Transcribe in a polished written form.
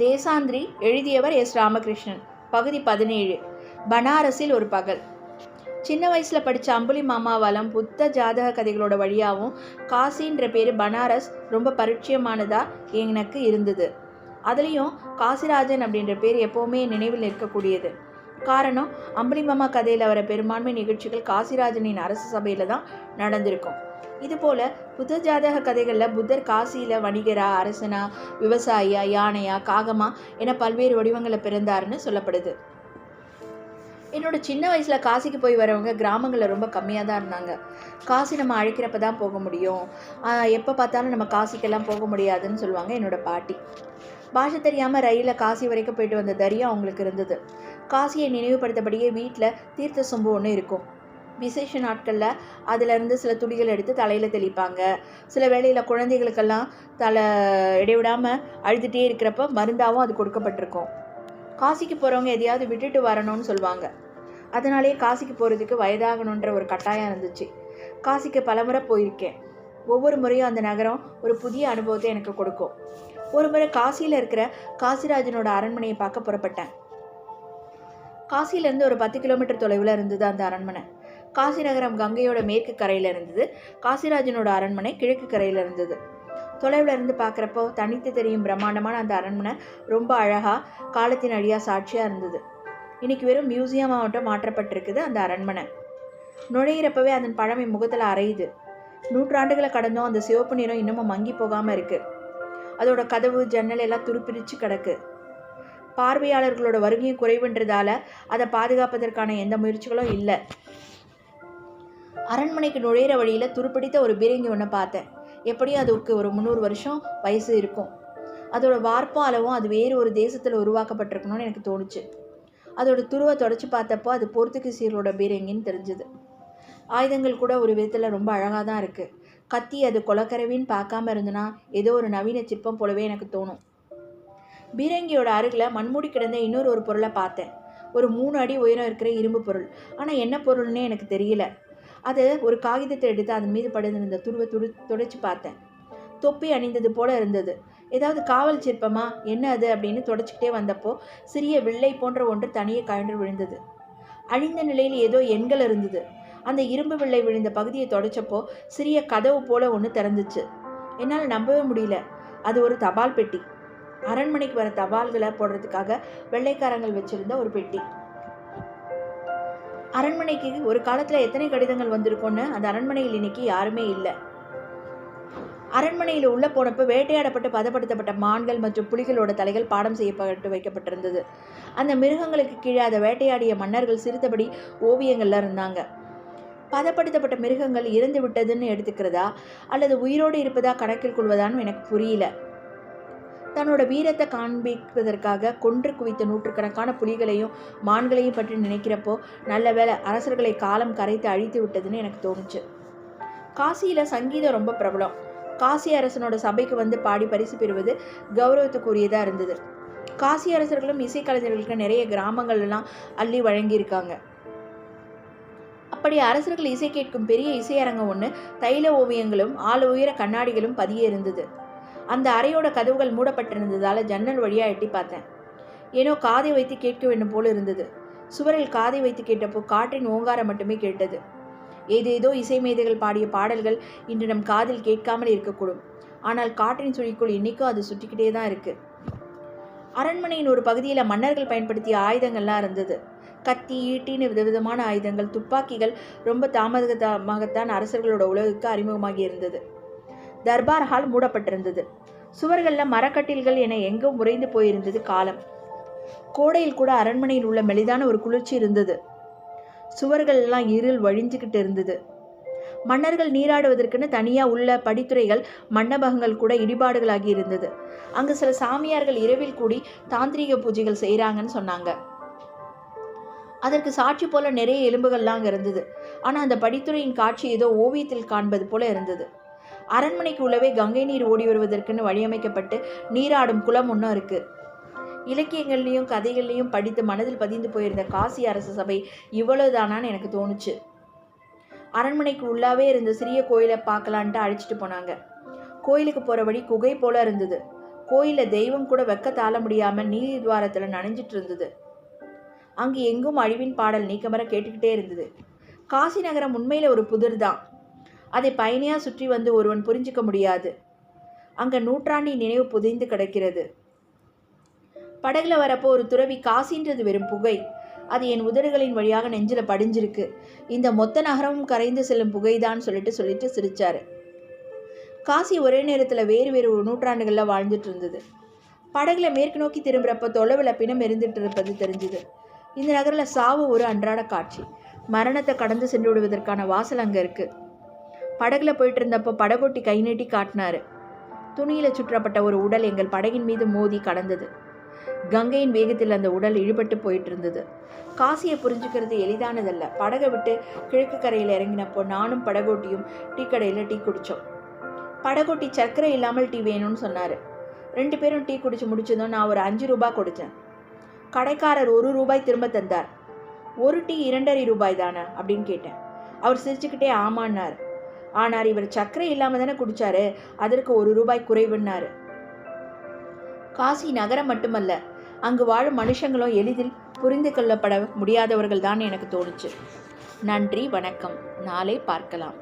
தேசாந்திரி எழுதியவர் எஸ். ராமகிருஷ்ணன். பகுதி 17. பனாரஸில் ஒரு பகல். சின்ன வயசில் படித்த அம்புலி மாமாவாலம் புத்த ஜாதக கதைகளோட வழியாகவும் காசின்ற பேர் பனாரஸ் ரொம்ப பரிச்சயமானதாக எனக்கு இருந்தது. அதுலேயும் காசிராஜன் அப்படின்ற பேர் எப்போவுமே நினைவில் நிற்கக்கூடியது. காரணம், அம்புலி மாமா கதையில் வர பெரும்பான்மை நிகழ்ச்சிகள் காசிராஜனின் அரசு சபையில் தான் நடந்திருக்கும். இதுபோல் புத்த ஜாதக கதைகளில் புத்தர் காசியில் வணிகரா, அரசனா, விவசாயியா, யானையா, காகமா என பல்வேறு வடிவங்களில் பிறந்தாருன்னு சொல்லப்படுது. என்னோட சின்ன வயசில் காசிக்கு போய் வரவங்க கிராமங்களில் ரொம்ப கம்மியாக தான் இருந்தாங்க. காசி நம்ம அழைக்கிறப்ப தான் போக முடியும், எப்போ பார்த்தாலும் நம்ம காசிக்கெல்லாம் போக முடியாதுன்னு சொல்லுவாங்க என்னோடய பாட்டி. பாஷை தெரியாமல் ரயிலில் காசி வரைக்கும் போயிட்டு வந்த தைரியம் அவங்களுக்கு இருந்தது. காசியை நினைவுபடுத்தபடியே வீட்டில் தீர்த்த சொம்பு ஒன்று இருக்கும். விசேஷ நாட்களில் அதிலிருந்து சில துளிகள் எடுத்து தலையில் தெளிப்பாங்க. சில வேளையில் குழந்தைகளுக்கெல்லாம் தலை இடைவிடாமல் அழுதுகிட்டே இருக்கிறப்ப மருந்தாகவும் அது கொடுக்கப்பட்டிருக்கும். காசிக்கு போகிறவங்க எதையாவது விட்டுட்டு வரணும்னு சொல்லுவாங்க. அதனாலே காசிக்கு போகிறதுக்கு வயதாகணுன்ற ஒரு கட்டாயம் இருந்துச்சு. காசிக்கு பலமுறை போயிருக்கேன். ஒவ்வொரு முறையும் அந்த நகரம் ஒரு புதிய அனுபவத்தை எனக்கு கொடுக்கும். ஒரு முறை காசியில் இருக்கிற காசிராஜனோட அரண்மனையை பார்க்க புறப்பட்டேன். காசியிலேருந்து ஒரு 10 கிலோமீட்டர் தொலைவில் இருந்தது அந்த அரண்மனை. காசி நகரம் கங்கையோட மேற்கு கரையில் இருந்தது. காசிராஜனோட அரண்மனை கிழக்கு கரையில் இருந்தது. தொலைவில் இருந்து பார்க்குறப்போ தனித்து தெரியும் பிரம்மாண்டமான அந்த அரண்மனை ரொம்ப அழகாக காலத்தின் அழியா சாட்சியாக இருந்தது. இன்றைக்கி வெறும் மியூசியமாக மாற்றப்பட்டிருக்குது அந்த அரண்மனை. நுழையிறப்பவே அதன் பழமை முகத்தில் அறையுது. நூற்றாண்டுகளை கடந்தும் அந்த சிவப்பு நிறம் இன்னமும் மங்கி போகாமல் இருக்குது. அதோட கதவு, ஜன்னல் எல்லாம் துருப்பிடிச்சு கிடக்கு. பார்வையாளர்களோட வருகையும் குறைவுன்றதால அதை பாதுகாப்பதற்கான எந்த முயற்சிகளும் இல்லை. அரண்மனைக்கு நுழையிற வழியில் துருப்பிடித்த ஒரு பீரங்கி ஒன்று பார்த்தேன். எப்படியும் அதுக்கு ஒரு 300 வருஷம் வயசு இருக்கும். அதோட வார்ப்பும் அளவும் அது வேறு ஒரு தேசத்தில் உருவாக்கப்பட்டிருக்கணும்னு எனக்கு தோணுச்சு. அதோட துருவை தொடச்சி பார்த்தப்போ அது போர்த்துகீசியர்களோட பீரங்கின்னு தெரிஞ்சுது. ஆயுதங்கள் கூட ஒரு விதத்தில் ரொம்ப அழகாக தான் இருக்குது. கத்தி அது கொலக்கரவின்னு பார்க்காம இருந்துன்னா ஏதோ ஒரு நவீன சிற்பம் போலவே எனக்கு தோணும். பீரங்கியோட அருகில் மண்மூடி கிடந்த இன்னொரு பொருளை பார்த்தேன். ஒரு 3 அடி உயரம் இருக்கிற இரும்பு பொருள். ஆனால் என்ன பொருள்னே எனக்கு தெரியல. அது ஒரு காகிதத்தை எடுத்து அதன் மீது படுந்திருந்த துருவை துடைச்சி பார்த்தேன். தொப்பி அணிந்தது போல இருந்தது. ஏதாவது காவல் சிற்பமா என்ன அது அப்படின்னு தொடச்சிக்கிட்டே வந்தப்போ சிறிய வில்லை போன்ற ஒன்று தனியே கழன்று விழுந்தது. அழிந்த நிலையில் ஏதோ எண்கள் இருந்தது. அந்த இரும்பு வில்லை விழுந்த பகுதியை தொடச்சப்போ சிறிய கதவு போல ஒன்று திறந்துச்சு. என்னால் நம்பவே முடியல. அது ஒரு தபால் பெட்டி. அரண்மனைக்கு வர தபால்களை போடுறதுக்காக வெள்ளைக்காரங்கள் வச்சிருந்த ஒரு பெட்டி. அரண்மனைக்கு ஒரு காலத்தில் எத்தனை கடிதங்கள் வந்திருக்கும்னு அந்த அரண்மனையில் இன்னைக்கு யாருமே இல்லை. அரண்மனையில் உள்ள போனப்போ வேட்டையாடப்பட்டு பதப்படுத்தப்பட்ட மான்கள் மற்றும் புலிகளோட தலைகள் பாடம் செய்யப்பட்டு வைக்கப்பட்டிருந்தது. அந்த மிருகங்களுக்கு கீழே அதை வேட்டையாடிய மன்னர்கள் சிரித்தபடி ஓவியங்கள்ல இருந்தாங்க. பதப்படுத்தப்பட்ட மிருகங்கள் இறந்து விட்டதுன்னு எடுத்துக்கிறதா அல்லது உயிரோடு இருப்பதா கணக்கில் கொள்வதான்னு எனக்கு புரியல. தன்னோட வீரத்தை காண்பிப்பதற்காக கொன்று குவித்த நூற்றுக்கணக்கான புலிகளையும் மான்களையும் பற்றி நினைக்கிறப்போ நல்ல வேளை அரசர்களை காலம் கரைத்து அழித்து விட்டதுன்னு எனக்கு தோணுச்சு. காசியில் சங்கீதம் ரொம்ப பிரபலம். காசி அரசனோட சபைக்கு வந்து பாடி பரிசு பெறுவது கௌரவத்துக்குரியதாக இருந்தது. காசி அரசர்களும் இசைக்கலைஞர்களுக்கு நிறைய கிராமங்கள்லாம் அள்ளி வழங்கியிருக்காங்க. அப்படி அரசர்கள் இசை கேட்கும் பெரிய இசையரங்கம் ஒன்று தைல ஓவியங்களும் ஆள் உயர கண்ணாடிகளும் பதிய இருந்தது. அந்த அறையோட கதவுகள் மூடப்பட்டிருந்ததால் ஜன்னல் வழியாக எட்டி பார்த்தேன். ஏனோ காதை வைத்து கேட்க வேண்டும் போல இருந்தது. சுவரில் காதை வைத்து கேட்டப்போ காற்றின் ஓங்காரம் மட்டுமே கேட்டது. ஏதேதோ இசை மேதைகள் பாடிய பாடல்கள் இன்று நம் காதில் கேட்காமல் இருக்கக்கூடும். ஆனால் காற்றின் சுழிக்குள் இன்னைக்கும் அது சுற்றிக்கிட்டே தான் இருக்கு. அரண்மனையின் ஒரு பகுதியில் மன்னர்கள் பயன்படுத்திய ஆயுதங்கள்லாம் இருந்தது. கத்தி, ஈட்டின்னு விதவிதமான ஆயுதங்கள், துப்பாக்கிகள் ரொம்ப தாமதமாகத்தான் அரசர்களோட உலகுக்கு அறிமுகமாகி இருந்தது. தர்பார் ஹால் மூடப்பட்டிருந்தது. சுவர்களில் மரக்கட்டில்கள் என எங்கும் உறைந்து போயிருந்தது காலம். கோடையில் கூட அரண்மனையில் உள்ள மெலிதான ஒரு குளிர்ச்சி இருந்தது. சுவர்கள் எல்லாம் இருள் வழிஞ்சுக்கிட்டு இருந்தது. மன்னர்கள் நீராடுவதற்குன்னு தனியாக உள்ள படித்துறைகள், மண்டபங்கள் கூட இடிபாடுகளாகி இருந்தது. அங்கு சில சாமியார்கள் இரவில் கூடி தாந்திரிக பூஜைகள் செய்கிறாங்கன்னு சொன்னாங்க. அதற்கு சாட்சி போல நிறைய எலும்புகள்லாம் அங்கே இருந்தது. ஆனால் அந்த படித்துறையின் காட்சி ஏதோ ஓவியத்தில் காண்பது போல இருந்தது. அரண்மனைக்கு உள்ளவே கங்கை நீர் ஓடி வருவதற்குன்னு வழியமைக்கப்பட்டு நீராடும் குளம் ஒன்றும் இருக்குது. இலக்கியங்கள்லேயும் கதைகள்லேயும் படித்து மனதில் பதிந்து போயிருந்த காசி அரச சபை இவ்வளவுதானான்னு எனக்கு தோணுச்சு. அரண்மனைக்கு உள்ளாவே இருந்த சிறிய கோயிலை பார்க்கலான்ட்டு அழைச்சிட்டு போனாங்க. கோயிலுக்கு போகிற வழி குகை போல இருந்தது. கோயிலில் தெய்வம் கூட வெக்க தாழ முடியாமல் நீதி துவாரத்தில் நனைஞ்சிட்டு இருந்தது. அங்கு எங்கும் அழிவின் பாடல் நீக்கமர கேட்டுக்கிட்டே இருந்தது. காசி நகரம் உண்மையில் ஒரு புதிர் தான். அதை பயணியாக சுற்றி வந்து ஒருவன் புரிஞ்சிக்க முடியாது. அங்கே நூற்றாண்டின் நினைவு புதைந்து கிடக்கிறது. படகுல வரப்போ ஒரு துறவி, காசின்றது வெறும் புகை, அது என் உதடுகளின் வழியாக நெஞ்சில் படிஞ்சிருக்கு, இந்த மொத்த நகரமும் கரைந்து செல்லும் புகைதான் சொல்லிட்டு சிரிச்சாரு. காசி ஒரே நேரத்தில் வேறு வேறு நூற்றாண்டுகளில் வாழ்ந்துட்டு இருந்தது. படகுல மேற்கு நோக்கி திரும்புகிறப்போ தொலைவில் பிணம் எரிந்துட்டு இருப்பது தெரிஞ்சுது. இந்த நகரில் சாவு ஒரு அன்றாட காட்சி. மரணத்தை கடந்து சென்று விடுவதற்கான வாசல் அங்கே இருக்குது. படகுல போயிட்டு இருந்தப்போ படகோட்டி கை நீட்டி காட்டினாரு. துணியில் சுற்றப்பட்ட ஒரு உடல் எங்கள் படகின் மீது மோதி கடந்தது. கங்கையின் வேகத்தில் அந்த உடல் இழுபட்டு போயிட்டு இருந்தது. காசியை புரிஞ்சுக்கிறது எளிதானதல்ல. படகை விட்டு கிழக்கு கரையில் இறங்கினப்போ நானும் படகோட்டியும் டீ கடையில் டீ குடித்தோம். படகோட்டி சர்க்கரை இல்லாமல் டீ வேணும்னு சொன்னார். 2 பேரும் டீ குடிச்சு முடிச்சதும் நான் ஒரு 5 ரூபாய் கொடுத்தேன். கடைக்காரர் 1 ரூபாய் திரும்ப தந்தார். ஒரு டீ 2.5 ரூபாய் தானே அப்படின்னு கேட்டேன். அவர் சிரிச்சுக்கிட்டே ஆமான்னார். ஆனால் இவர் சர்க்கரை இல்லாமல் தானே குடித்தாரு, அதற்கு 1 ரூபாய் குறைவுன்னாரு. காசி நகரம் மட்டுமல்ல, அங்கு வாழும் மனுஷங்களும் எளிதில் புரிந்து கொள்ளப்பட முடியாதவர்கள் தான் எனக்கு தோணுச்சு. நன்றி, வணக்கம். நாளை பார்க்கலாம்.